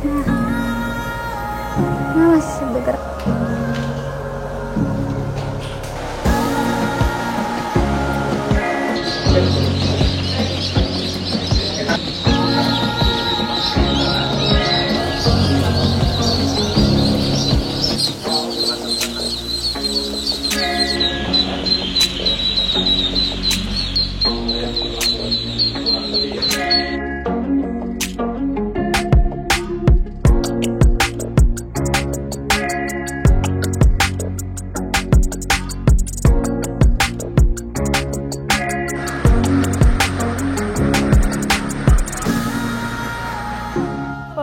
Nah, masih bergerak.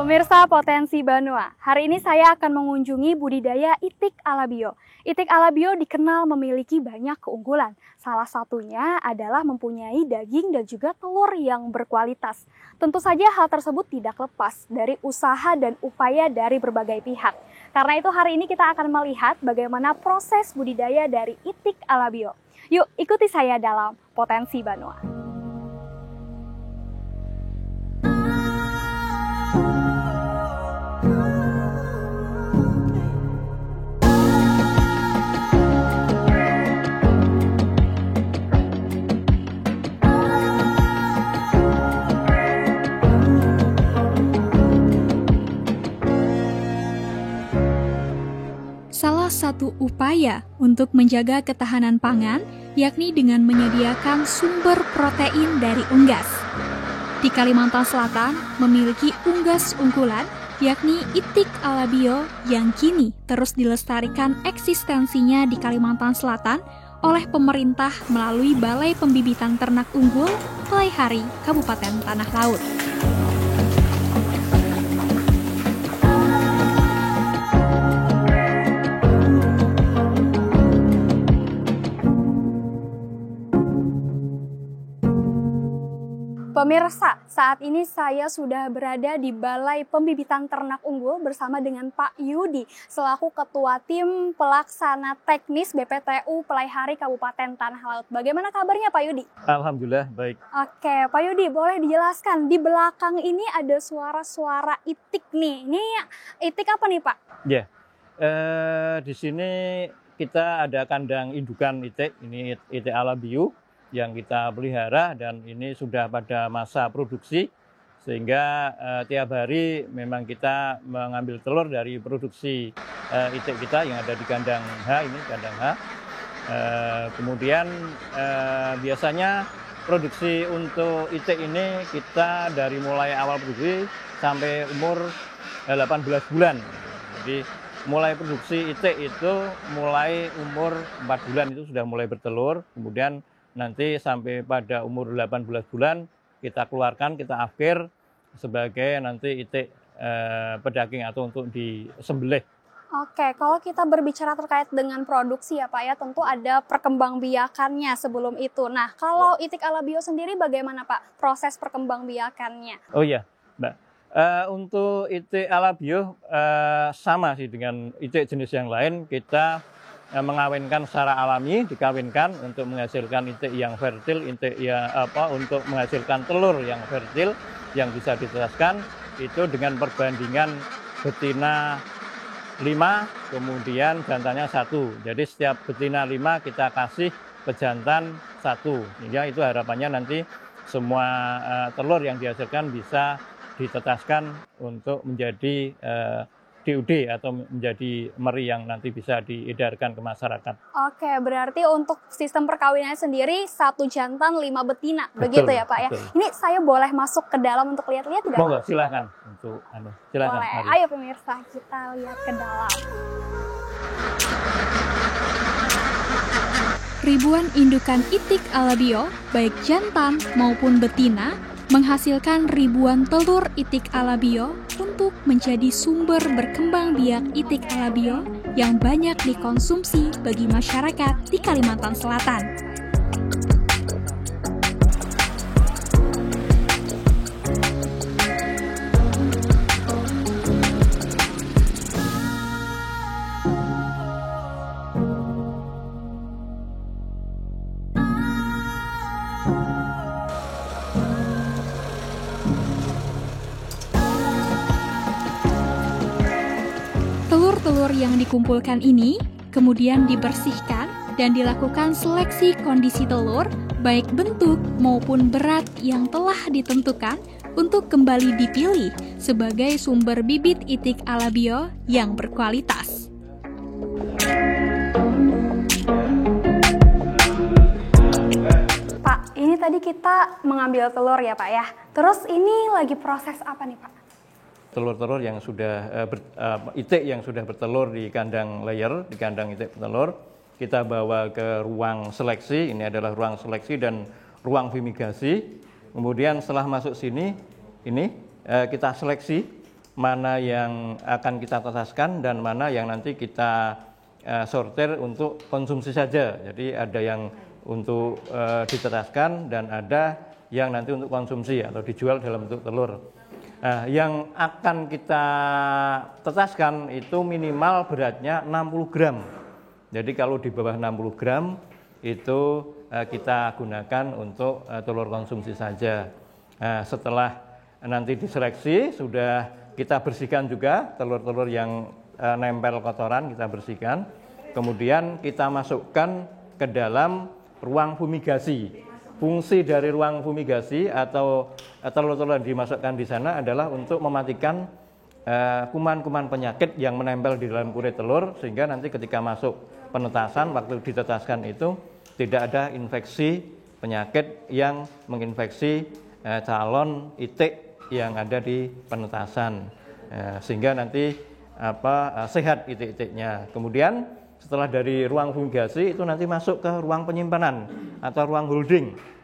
Pemirsa Potensi Banua, hari ini saya akan mengunjungi budidaya itik alabio. Itik alabio dikenal memiliki banyak keunggulan. Salah satunya adalah mempunyai daging dan juga telur yang berkualitas. Tentu saja hal tersebut tidak lepas dari usaha dan upaya dari berbagai pihak. Karena itu hari ini kita akan melihat bagaimana proses budidaya dari itik alabio. Yuk ikuti saya dalam Potensi Banua. Salah satu upaya untuk menjaga ketahanan pangan yakni dengan menyediakan sumber protein dari unggas. Di Kalimantan Selatan memiliki unggas unggulan yakni itik alabio yang kini terus dilestarikan eksistensinya di Kalimantan Selatan oleh pemerintah melalui Balai Pembibitan Ternak Unggul Pelaihari Kabupaten Tanah Laut. Pemirsa, saat ini saya sudah berada di Balai Pembibitan Ternak Unggul bersama dengan Pak Yudi selaku Ketua Tim Pelaksana Teknis BPTU Pelaihari Kabupaten Tanah Laut. Bagaimana kabarnya Pak Yudi? Alhamdulillah baik. Oke, Pak Yudi boleh dijelaskan di belakang ini ada suara-suara itik nih. Ini itik apa nih Pak? Ya, di sini kita ada kandang indukan itik, ini itik alabio yang kita pelihara dan ini sudah pada masa produksi sehingga tiap hari memang kita mengambil telur dari produksi itik kita yang ada di kandang H, ini kandang H. Kemudian biasanya produksi untuk itik ini kita dari mulai awal produksi sampai umur 18 bulan. Jadi mulai produksi itik itu mulai umur 4 bulan itu sudah mulai bertelur, kemudian nanti sampai pada umur 18 bulan kita keluarkan, kita akhir sebagai nanti itik pedaging atau untuk disembelih. Oke, kalau kita berbicara terkait dengan produksi ya Pak ya, tentu ada perkembangbiakannya sebelum itu. Nah, kalau itik alabio sendiri bagaimana Pak proses perkembangbiakannya? Oh iya, Mbak. Untuk itik alabio sama sih dengan itik jenis yang lain, kita mengawinkan secara alami, dikawinkan untuk menghasilkan itik yang fertil, itik ya untuk menghasilkan telur yang fertil yang bisa ditetaskan itu dengan perbandingan betina 5 kemudian jantannya 1. Jadi setiap betina 5 kita kasih pejantan 1. Sehingga itu harapannya nanti semua telur yang dihasilkan bisa ditetaskan untuk menjadi DUD atau menjadi meri yang nanti bisa diedarkan ke masyarakat. Oke, berarti untuk sistem perkawinannya sendiri 1 jantan 5 betina, Betul, begitu ya Pak ya? betul. Ini saya boleh masuk ke dalam untuk lihat-lihat tidak? Monggo, silakan untuk silakan. Boleh, Mari. ayo pemirsa kita lihat ke dalam. Ribuan indukan itik alabio, baik jantan maupun betina, menghasilkan ribuan telur itik alabio untuk menjadi sumber berkembang biak itik alabio yang banyak dikonsumsi bagi masyarakat di Kalimantan Selatan. telur yang dikumpulkan ini kemudian dibersihkan dan dilakukan seleksi kondisi telur, baik bentuk maupun berat yang telah ditentukan untuk kembali dipilih sebagai sumber bibit itik alabio yang berkualitas. Pak, ini tadi kita mengambil telur ya Pak ya. Terus ini lagi proses apa nih Pak? Telur-telur yang sudah itik yang sudah bertelur di kandang layer, di kandang itik bertelur, kita bawa ke ruang seleksi. Ini adalah ruang seleksi dan ruang fumigasi. Kemudian setelah masuk sini, ini kita seleksi mana yang akan kita tetaskan dan mana yang nanti kita sortir untuk konsumsi saja. Jadi ada yang untuk ditetaskan dan ada yang nanti untuk konsumsi atau dijual dalam bentuk telur. Nah, yang akan kita tetaskan itu minimal beratnya 60 gram. Jadi kalau di bawah 60 gram itu kita gunakan untuk telur konsumsi saja. Nah, setelah nanti diseleksi, sudah kita bersihkan juga telur-telur yang nempel kotoran, kita bersihkan. Kemudian kita masukkan ke dalam ruang fumigasi. Fungsi dari ruang fumigasi atau telur-telur yang dimasukkan di sana adalah untuk mematikan kuman-kuman penyakit yang menempel di dalam kulit telur, sehingga nanti ketika masuk penetasan, waktu ditetaskan itu tidak ada infeksi penyakit yang menginfeksi calon itik yang ada di penetasan, sehingga nanti sehat itik-itiknya. Kemudian setelah dari ruang fumigasi itu nanti masuk ke ruang penyimpanan atau ruang holding.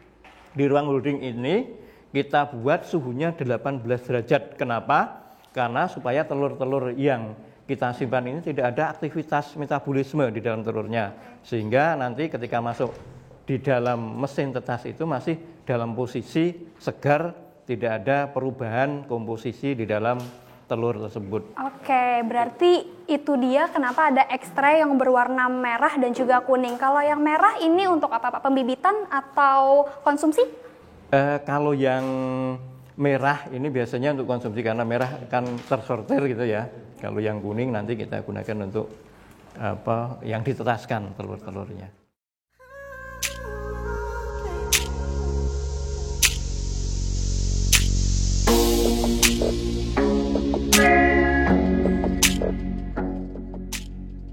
Di ruang holding ini kita buat suhunya 18 derajat. Kenapa? Karena supaya telur-telur yang kita simpan ini tidak ada aktivitas metabolisme di dalam telurnya. Sehingga nanti ketika masuk di dalam mesin tetas itu masih dalam posisi segar, tidak ada perubahan komposisi di dalam telur tersebut. Oke, berarti itu dia kenapa ada ekstrak yang berwarna merah dan juga kuning. Kalau yang merah ini untuk apa Pak? Pembibitan atau konsumsi? Kalau yang merah ini biasanya untuk konsumsi karena merah kan tersortir gitu ya. Kalau yang kuning nanti kita gunakan untuk yang ditetaskan telur-telurnya.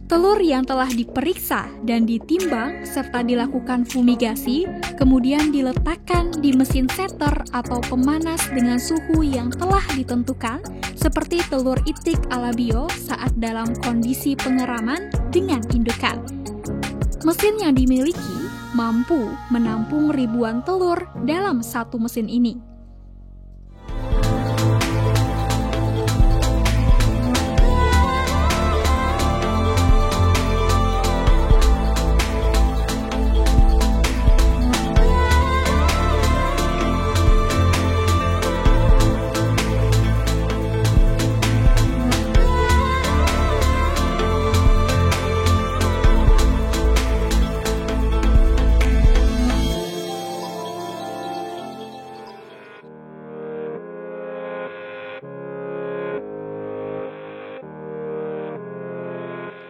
Telur yang telah diperiksa dan ditimbang serta dilakukan fumigasi kemudian diletakkan di mesin setter atau pemanas dengan suhu yang telah ditentukan seperti telur itik alabio saat dalam kondisi pengeraman dengan indukan. Mesin yang dimiliki mampu menampung ribuan telur dalam satu mesin ini.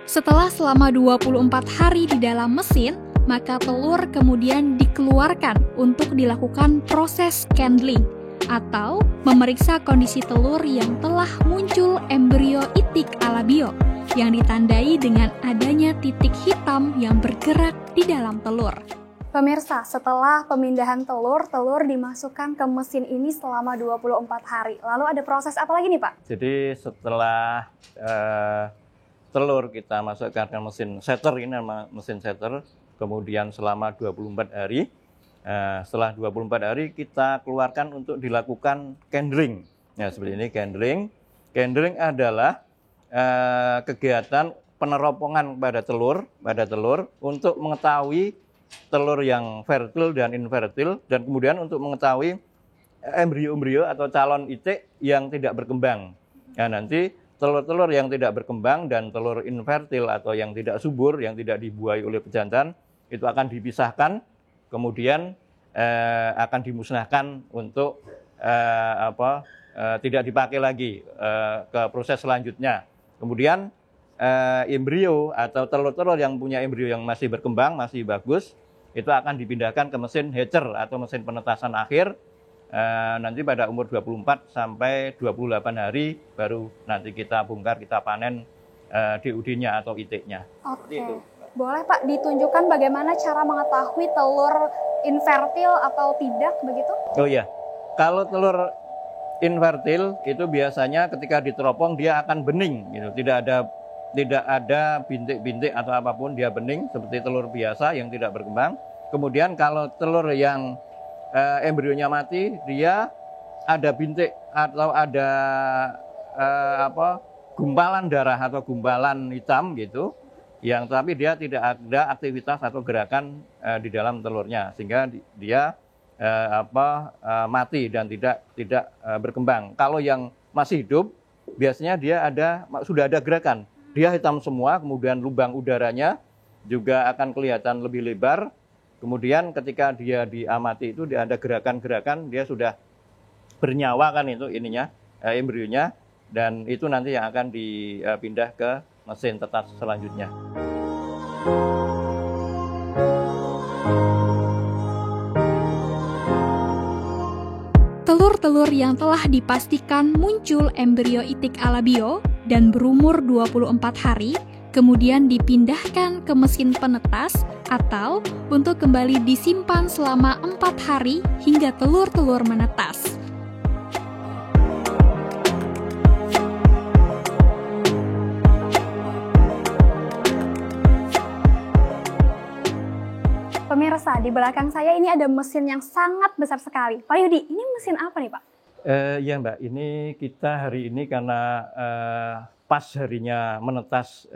Setelah selama 24 hari di dalam mesin, maka telur kemudian dikeluarkan untuk dilakukan proses candling atau memeriksa kondisi telur yang telah muncul embrio itik alabio yang ditandai dengan adanya titik hitam yang bergerak di dalam telur. Pemirsa, setelah pemindahan telur dimasukkan ke mesin ini selama 24 hari. Lalu ada proses apa lagi nih Pak? Jadi setelah telur kita masukkan ke mesin setter, ini nama mesin setter, kemudian selama 24 hari. Setelah 24 hari kita keluarkan untuk dilakukan candling. Ya, seperti ini candling. Candling adalah kegiatan peneropongan pada telur untuk mengetahui telur yang fertil dan infertil, dan kemudian untuk mengetahui embrio-embrio atau calon itik yang tidak berkembang. Nah, nanti telur-telur yang tidak berkembang dan telur infertil atau yang tidak subur, yang tidak dibuahi oleh pejantan, itu akan dipisahkan, kemudian akan dimusnahkan untuk tidak dipakai lagi ke proses selanjutnya. Kemudian embrio atau telur-telur yang punya embrio yang masih berkembang, masih bagus, itu akan dipindahkan ke mesin hatcher atau mesin penetasan akhir. Nanti pada umur 24 sampai 28 hari baru nanti kita bongkar, kita panen DUD-nya atau itiknya. Oke. Boleh Pak ditunjukkan bagaimana cara mengetahui telur infertil atau tidak begitu? Oh iya, kalau telur infertil itu biasanya ketika diteropong dia akan bening gitu, tidak ada bintik-bintik atau apapun, dia bening seperti telur biasa yang tidak berkembang. Kemudian kalau telur yang embrionya mati, dia ada bintik atau ada gumpalan darah atau gumpalan hitam gitu, yang tapi dia tidak ada aktivitas atau gerakan di dalam telurnya, sehingga dia mati dan tidak berkembang. Kalau yang masih hidup, biasanya dia sudah ada gerakan. Dia hitam semua, kemudian lubang udaranya juga akan kelihatan lebih lebar. Kemudian ketika dia diamati itu dia ada gerakan-gerakan, dia sudah bernyawa kan itu embrionya, dan itu nanti yang akan dipindah ke mesin tetas selanjutnya. Telur-telur yang telah dipastikan muncul embrio itik alabio dan berumur 24 hari, kemudian dipindahkan ke mesin penetas atau untuk kembali disimpan selama 4 hari hingga telur-telur menetas. Pemirsa, di belakang saya ini ada mesin yang sangat besar sekali. Pak Yudi, ini mesin apa nih Pak? Ya Mbak, ini kita hari ini karena pas harinya menetas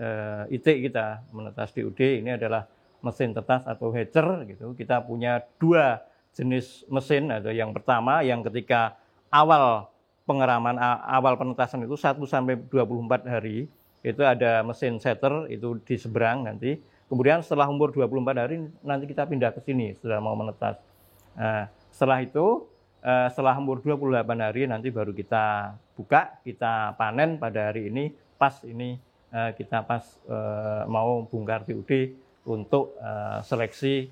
itik kita, menetas DUD, ini adalah mesin tetas atau hatcher gitu. Kita punya 2 jenis mesin. Ada yang pertama yang ketika awal pengeraman, awal penetasan itu 1 sampai 24 hari, itu ada mesin setter itu di seberang nanti. Kemudian setelah umur 24 hari nanti kita pindah ke sini setelah mau menetas. Setelah itu, setelah umur 28 hari nanti baru kita buka, kita panen pada hari ini. Pas ini kita mau bongkar DUD untuk seleksi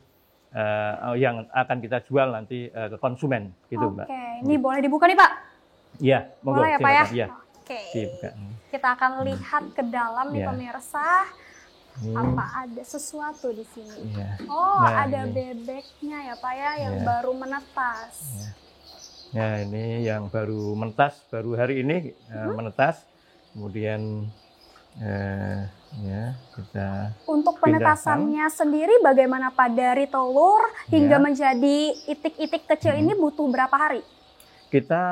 yang akan kita jual nanti ke konsumen, gitu Mbak. Oke, ini boleh dibuka nih Pak? Iya, monggo. Boleh ya Pak ya? Ya. Oke. Dibuka. Kita akan lihat ke dalam nih Ya. pemirsa. Apa ada sesuatu di sini? Ya. Oh, Nah, ada ini. bebeknya ya Pak ya, yang Ya. baru menetas. Ya, ini yang baru menetas, baru hari ini menetas. Kemudian kita Untuk penetasannya sendiri bagaimana Pak, dari telur hingga Ya. menjadi itik-itik kecil ini butuh berapa hari? Kita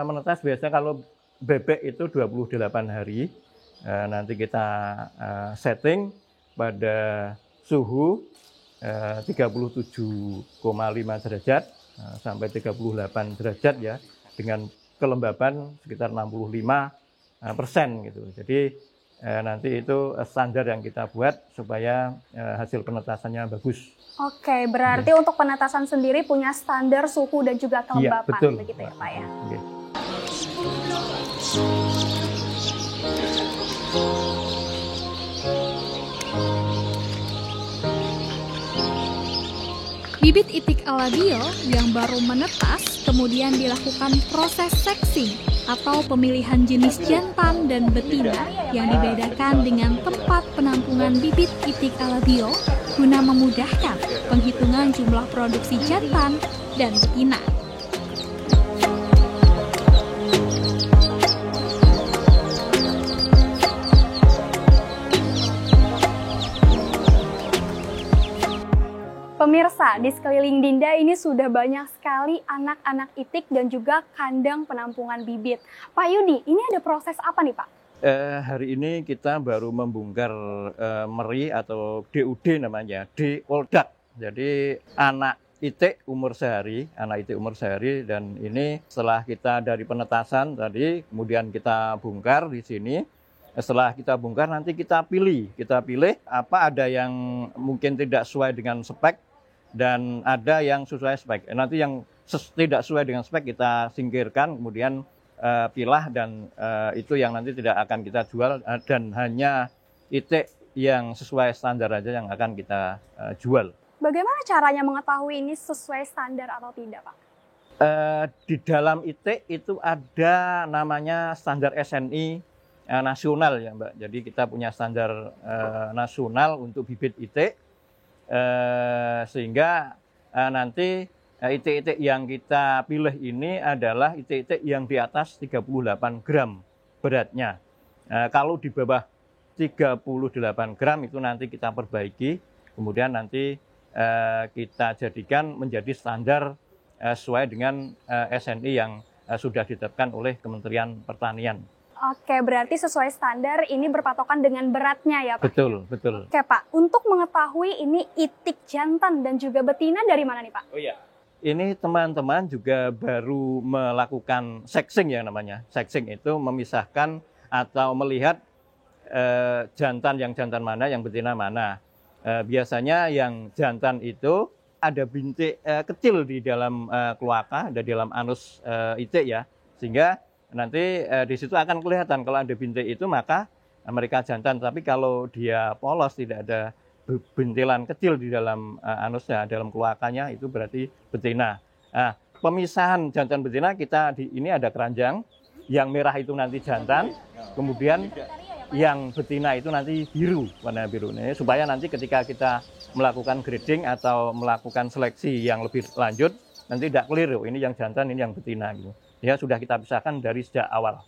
menetas biasanya kalau bebek itu 28 hari. Nanti kita setting pada suhu 37,5 derajat sampai 38 derajat ya, dengan kelembaban sekitar 65% gitu. Jadi nanti itu standar yang kita buat supaya hasil penetasannya bagus. Oke, berarti untuk penetasan sendiri punya standar suhu dan juga Iya, kelembapan, betul. begitu ya Pak ya? Oke. Bibit itik alabio yang baru menetas kemudian dilakukan proses seksing atau pemilihan jenis jantan dan betina yang dibedakan dengan tempat penampungan bibit itik alabio guna memudahkan penghitungan jumlah produksi jantan dan betina. Pemirsa, di sekeliling Dinda ini sudah banyak sekali anak-anak itik dan juga kandang penampungan bibit. Pak Yudi, ini ada proses apa nih Pak? Hari ini kita baru membongkar meri atau DUD namanya, D-Oldak. Jadi anak itik umur sehari, dan ini setelah kita dari penetasan tadi, kemudian kita bongkar di sini. Setelah kita bongkar nanti kita pilih apa, ada yang mungkin tidak sesuai dengan spek dan ada yang sesuai spek. Nanti yang tidak sesuai dengan spek kita singkirkan, kemudian pilah, dan itu yang nanti tidak akan kita jual dan hanya itik yang sesuai standar aja yang akan kita jual. Bagaimana caranya mengetahui ini sesuai standar atau tidak, Pak? Di dalam itik itu ada namanya standar SNI nasional ya Mbak. Jadi kita punya standar nasional untuk bibit itik, sehingga nanti itik-itik yang kita pilih ini adalah itik-itik yang di atas 38 gram beratnya. Kalau di bawah 38 gram itu nanti kita perbaiki, kemudian nanti kita jadikan menjadi standar sesuai dengan SNI yang sudah ditetapkan oleh Kementerian Pertanian. Oke, berarti sesuai standar ini berpatokan dengan beratnya ya Pak? Betul, betul. Oke Pak, untuk mengetahui ini itik jantan dan juga betina dari mana nih Pak? Oh iya. Ini teman-teman juga baru melakukan sexing ya namanya. Sexing itu memisahkan atau melihat jantan mana, yang betina mana. Biasanya yang jantan itu ada bintik kecil di dalam kloaka, ada di dalam anus itik ya, sehingga nanti di situ akan kelihatan kalau ada bintik itu maka mereka jantan. Tapi kalau dia polos, tidak ada bintilan kecil di dalam anusnya, dalam kloakanya, itu berarti betina. Nah, pemisahan jantan betina ini ada keranjang, yang merah itu nanti jantan, kemudian yang betina itu nanti biru, warna biru. Ini supaya nanti ketika kita melakukan grading atau melakukan seleksi yang lebih lanjut, nanti tidak keliru, ini yang jantan, ini yang betina gitu. Ya sudah kita pisahkan dari sejak awal.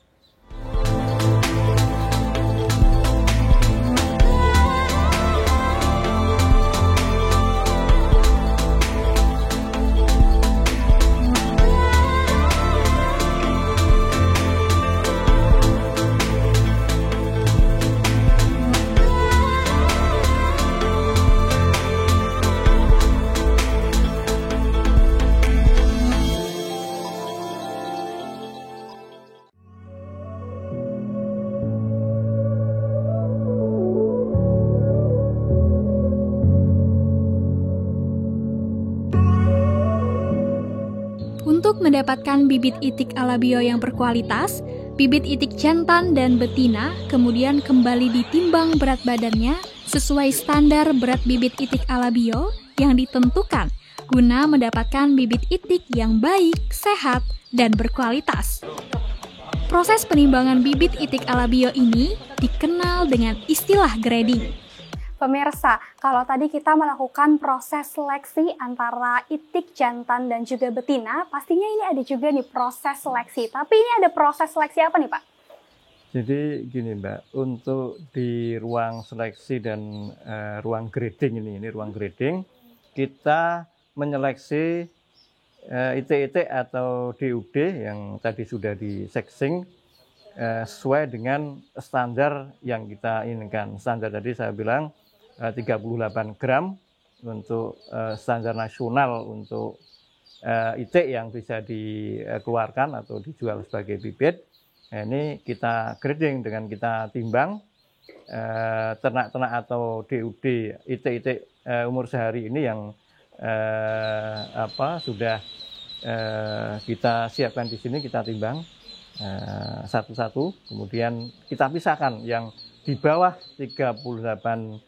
Untuk mendapatkan bibit itik alabio yang berkualitas, bibit itik jantan dan betina kemudian kembali ditimbang berat badannya sesuai standar berat bibit itik alabio yang ditentukan guna mendapatkan bibit itik yang baik, sehat, dan berkualitas. Proses penimbangan bibit itik alabio ini dikenal dengan istilah grading. Pemirsa, kalau tadi kita melakukan proses seleksi antara itik jantan dan juga betina, pastinya ini ada juga nih proses seleksi. Tapi ini ada proses seleksi apa nih Pak? Jadi gini Mbak, untuk di ruang seleksi dan ruang grading ini ruang grading, kita menyeleksi itik-itik atau DUD yang tadi sudah di sexing sesuai dengan standar yang kita inginkan. Standar tadi saya bilang 38 gram untuk standar nasional untuk itik yang bisa dikeluarkan atau dijual sebagai bibit. Nah, ini kita grading dengan kita timbang ternak-ternak atau DUD itik-itik umur sehari ini yang sudah kita siapkan di sini, kita timbang satu-satu, kemudian kita pisahkan yang di bawah 38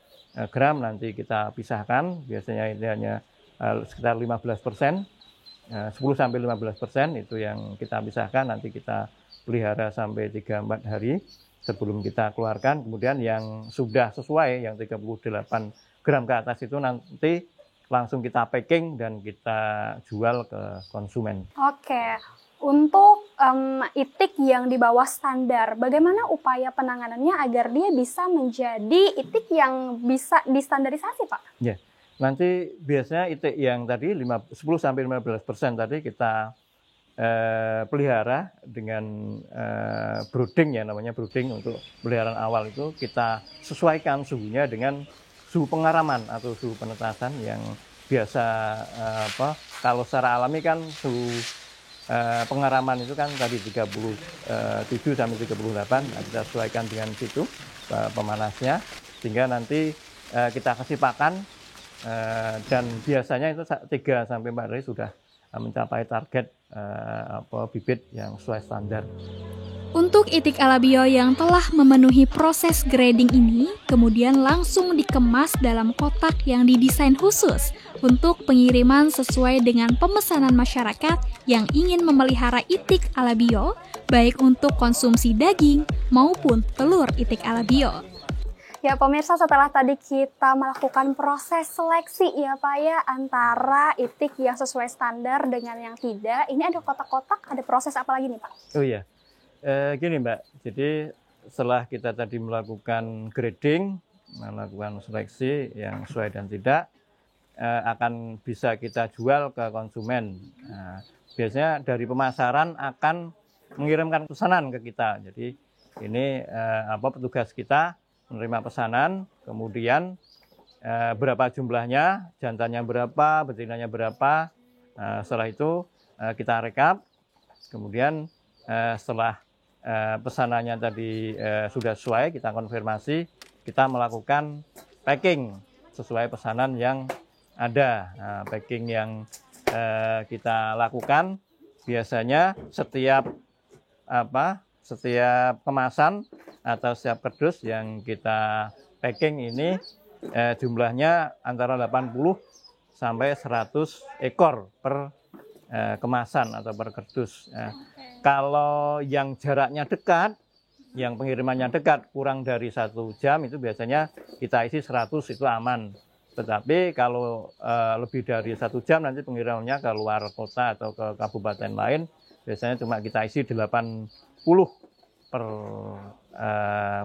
gram nanti kita pisahkan, biasanya ini hanya sekitar 15%, 10-15% itu yang kita pisahkan, nanti kita pelihara sampai 3-4 hari sebelum kita keluarkan. Kemudian yang sudah sesuai, yang 38 gram ke atas itu nanti langsung kita packing dan kita jual ke konsumen. Oke, untuk itik yang di bawah standar, bagaimana upaya penanganannya agar dia bisa menjadi itik yang bisa distandarisasi, Pak? Ya, nanti biasanya itik yang tadi 10-15% tadi kita pelihara dengan brooding ya, namanya brooding untuk peliharaan awal itu kita sesuaikan suhunya dengan suhu pengaraman atau suhu penetasan yang biasa kalau secara alami kan suhu pengaraman itu kan tadi 37 sampai 38, nah kita sesuaikan dengan situ pemanasnya sehingga nanti kita kasih pakan dan biasanya itu 3 sampai 4 hari sudah mencapai target bibit yang sesuai standar. Untuk itik alabio yang telah memenuhi proses grading ini, kemudian langsung dikemas dalam kotak yang didesain khusus untuk pengiriman sesuai dengan pemesanan masyarakat yang ingin memelihara itik alabio, baik untuk konsumsi daging maupun telur itik alabio. Ya pemirsa, setelah tadi kita melakukan proses seleksi ya Pak ya, antara itik yang sesuai standar dengan yang tidak, ini ada kotak-kotak, ada proses apa lagi nih Pak? Oh iya, gini Mbak, jadi setelah kita tadi melakukan grading, melakukan seleksi yang sesuai dan tidak, akan bisa kita jual ke konsumen. Biasanya dari pemasaran akan mengirimkan pesanan ke kita, jadi ini petugas kita menerima pesanan, kemudian berapa jumlahnya, jantannya berapa, betinanya berapa. Setelah itu kita rekap, kemudian setelah pesanannya tadi sudah sesuai, kita konfirmasi, kita melakukan packing sesuai pesanan yang ada. Packing yang kita lakukan biasanya setiap kemasan atau setiap kardus yang kita packing ini jumlahnya antara 80 sampai 100 ekor per kemasan atau per kardus. Kalau yang jaraknya dekat, yang pengirimannya dekat kurang dari 1 jam itu biasanya kita isi 100 itu aman. Tetapi kalau lebih dari 1 jam nanti pengirimannya ke luar kota atau ke kabupaten lain, biasanya cuma kita isi 80 per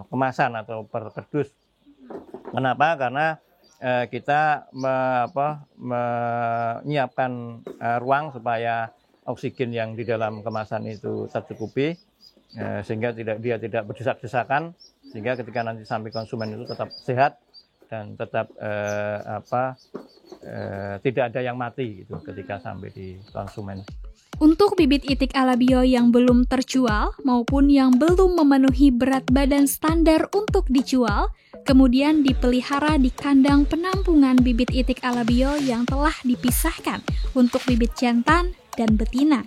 kemasan atau per kardus. Kenapa? Karena kita menyiapkan ruang supaya oksigen yang di dalam kemasan itu tercukupi, sehingga dia tidak berdesak-desakan, sehingga ketika nanti sampai konsumen itu tetap sehat dan tetap tidak ada yang mati gitu ketika sampai di konsumen. Untuk bibit itik alabio yang belum terjual maupun yang belum memenuhi berat badan standar untuk dijual, kemudian dipelihara di kandang penampungan bibit itik alabio yang telah dipisahkan untuk bibit jantan dan betina.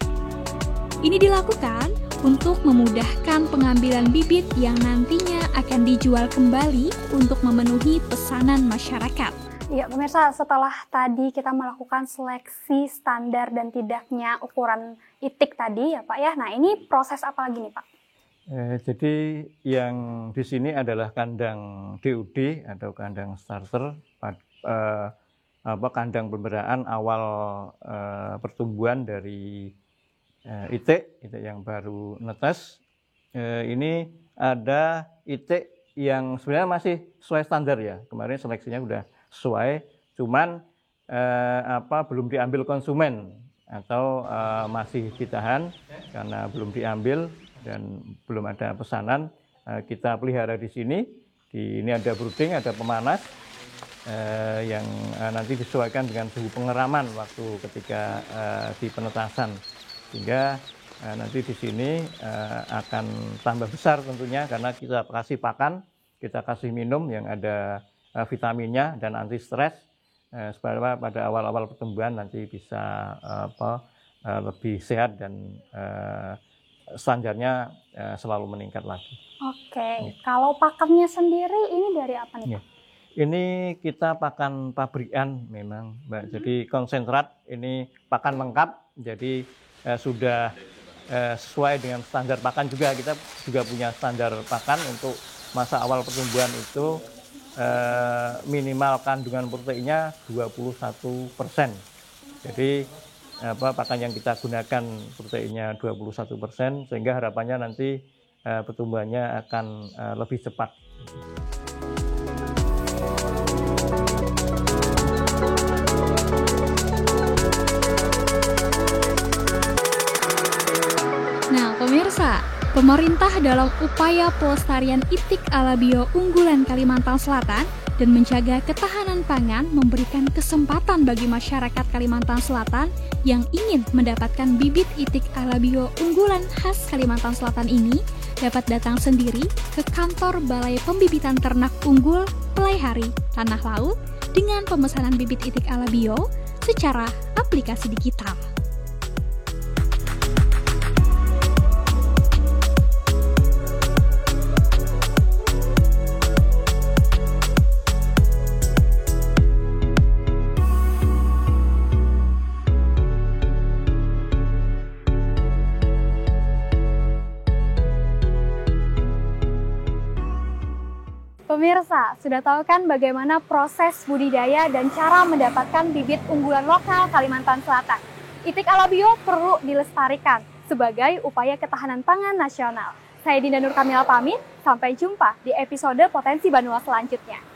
Ini dilakukan untuk memudahkan pengambilan bibit yang nantinya akan dijual kembali untuk memenuhi pesanan masyarakat. Ya pemirsa, setelah tadi kita melakukan seleksi standar dan tidaknya ukuran itik tadi ya Pak ya, nah ini proses apa lagi nih Pak? Jadi yang di sini adalah kandang DUD atau kandang starter, kandang pemberaan awal pertumbuhan dari itik yang baru netes. Ini ada itik yang sebenarnya masih sesuai standar ya, kemarin seleksinya udah sesuai, cuman belum diambil konsumen atau masih ditahan karena belum diambil dan belum ada pesanan. Kita pelihara di sini. Ini ada brooding, ada pemanas yang nanti disesuaikan dengan suhu pengeraman waktu ketika di penetasan, sehingga nanti di sini akan tambah besar tentunya karena kita kasih pakan, kita kasih minum yang ada vitaminnya dan anti stres, supaya pada awal-awal pertumbuhan nanti bisa lebih sehat dan standarnya selalu meningkat lagi. Oke, kalau pakannya sendiri ini dari apa nih Pak? Ini kita pakan pabrikan memang Mbak, jadi konsentrat, ini pakan lengkap, jadi sudah sesuai dengan standar pakan juga. Kita juga punya standar pakan untuk masa awal pertumbuhan itu minimal kandungan proteinnya 21%. Jadi pakan yang kita gunakan proteinnya 21%, sehingga harapannya nanti pertumbuhannya akan lebih cepat. Nah, pemirsa, pemerintah dalam upaya pelestarian itik alabio unggulan Kalimantan Selatan dan menjaga ketahanan pangan memberikan kesempatan bagi masyarakat Kalimantan Selatan yang ingin mendapatkan bibit itik alabio unggulan khas Kalimantan Selatan ini dapat datang sendiri ke kantor Balai Pembibitan Ternak Unggul Pelaihari Tanah Laut dengan pemesanan bibit itik alabio secara aplikasi digital. Pemirsa, sudah tahu kan bagaimana proses budidaya dan cara mendapatkan bibit unggulan lokal Kalimantan Selatan? Itik Alabio perlu dilestarikan sebagai upaya ketahanan pangan nasional. Saya Dinda Nur Kamila pamit, sampai jumpa di episode Potensi Banua selanjutnya.